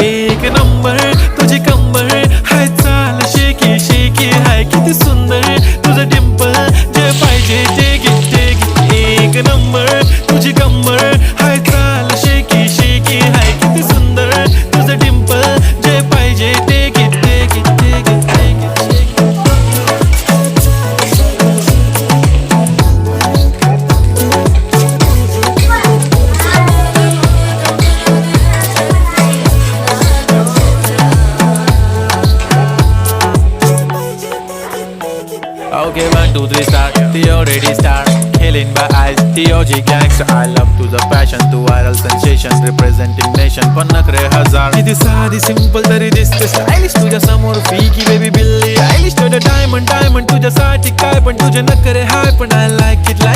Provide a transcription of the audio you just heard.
एक नंबर तुझी कंबर हाय, चाल शेकी शेकी हाय, किती सुंदर तुझं डिंपल, जे पाहिजे ते घे ते घे. एक नंबर तुझी कंबर हाय, चाल शेकी शेकी हाय, किती सुंदर तुझं डिंपल, जे पाहिजे ते घे ते घे ते घे ते घे. Okay, 1, 2, 3 start. The already start. Killing by eyes. The OG gangster. I love to the passion, to viral sensation, representing nation. पण नखरे हजार. किती साधी सिंपल तरी दिसते स्टायलिश तुझ्या समोर फीकी बेबी बिल्ली आयलिश. तुझं डायमंड डायमंड तुझ्यासाठी काय, पण तुझे नखरे हाय, पण I like it like